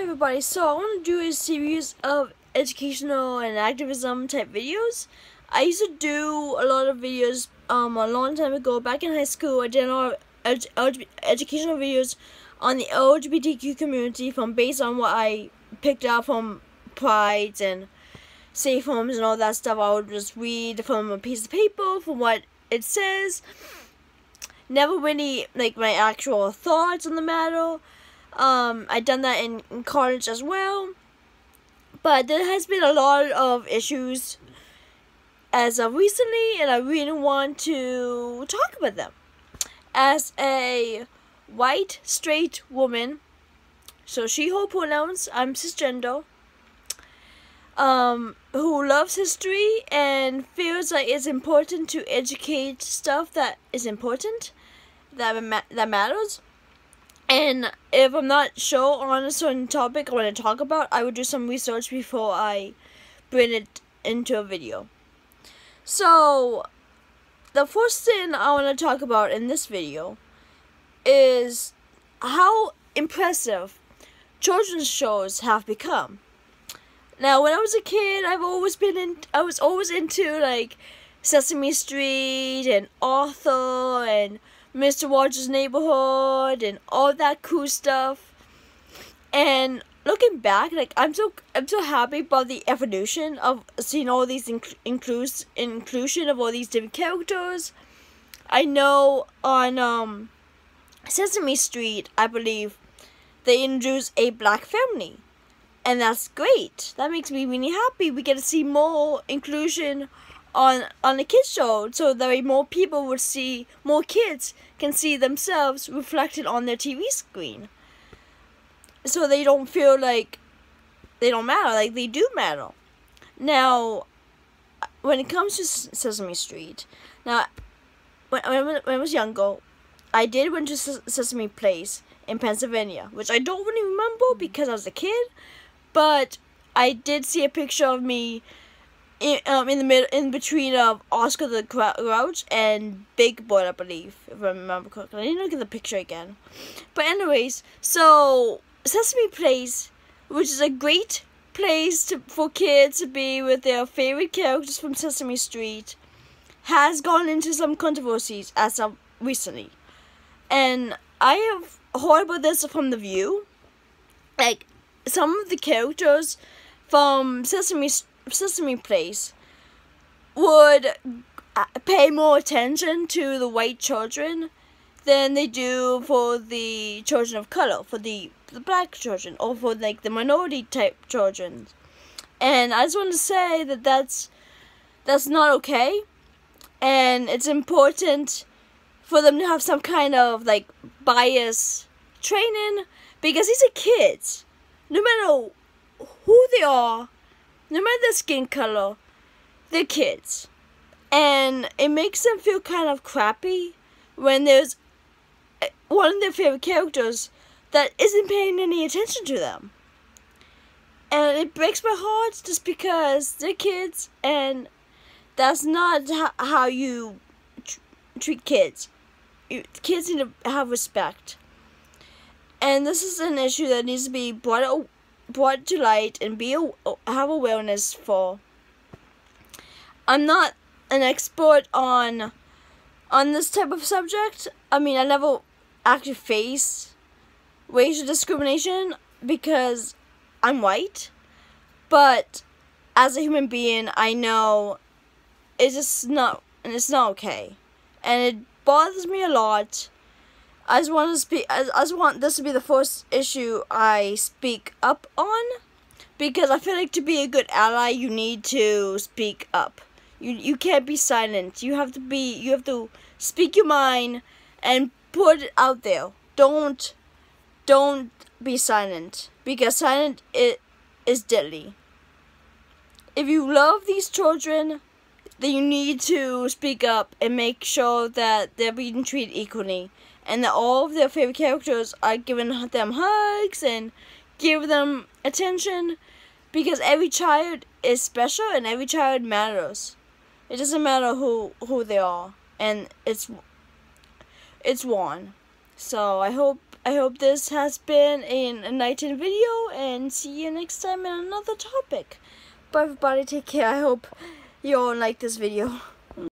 everybody, so I want to do a series of educational and activism type videos. I used to do a lot of videos a long time ago. Back in high school, I did a lot of educational videos on the LGBTQ community based on what I picked up from Prides and safe homes and all that stuff. I would just read from a piece of paper from what it says. Never really like my actual thoughts on the matter. I done that in college as well, but there has been a lot of issues as of recently, and I really want to talk about them. As a white, straight woman, so she/her pronouns, I'm cisgender, who loves history and feels like it's important to educate stuff that is important, that matters. And if I'm not sure on a certain topic I want to talk about, I would do some research before I bring it into a video. So, the first thing I want to talk about in this video is how impressive children's shows have become. Now, when I was a kid, I was always into like Sesame Street and Arthur and Mr. Rogers' Neighborhood and all that cool stuff. And looking back, like I'm so happy about the evolution of seeing all these inclusion of all these different characters. I know on Sesame Street, I believe they introduced a black family, and that's great. That makes me really happy. We get to see more inclusion on a kids show, so that more people would see, more kids can see themselves reflected on their TV screen, so they don't feel like they don't matter, like they do matter. Now, when it comes to Sesame Street, now when I was younger, I did went to Sesame Place in Pennsylvania, which I don't really remember because I was a kid, but I did see a picture of me in between of Oscar the Grouch and Big Boy, I believe, if I remember correctly. I need to look at the picture again. But anyways, so Sesame Place, which is a great place for kids to be with their favorite characters from Sesame Street, has gone into some controversies as of recently. And I have heard about this from The View. Like, some of the characters from Sesame Place would pay more attention to the white children than they do for the children of color, for the black children, or for like the minority type children. And I just want to say that that's not okay, and it's important for them to have some kind of like bias training, because these are kids. No matter who they are, no matter their skin color, they're kids. And it makes them feel kind of crappy when there's one of their favorite characters that isn't paying any attention to them. And it breaks my heart just because they're kids, and that's not how you treat kids. Kids need to have respect. And this is an issue that needs to be brought to light and have awareness for. I'm not an expert on this type of subject. I mean, I never actually faced racial discrimination because I'm white, but as a human being, I know it's just not, and it's not okay, and it bothers me a lot. I just want this to be the first issue I speak up on, because I feel like to be a good ally, you need to speak up. You can't be silent. You have to speak your mind and put it out there. Don't be silent, because silent is deadly. If you love these children, then you need to speak up and make sure that they're being treated equally, and that all of their favorite characters are giving them hugs and give them attention, because every child is special and every child matters. It doesn't matter who they are, and it's one. So I hope I hope this has been an enlightening video, and see you next time in another topic. Bye everybody, take care. I hope you all like this video.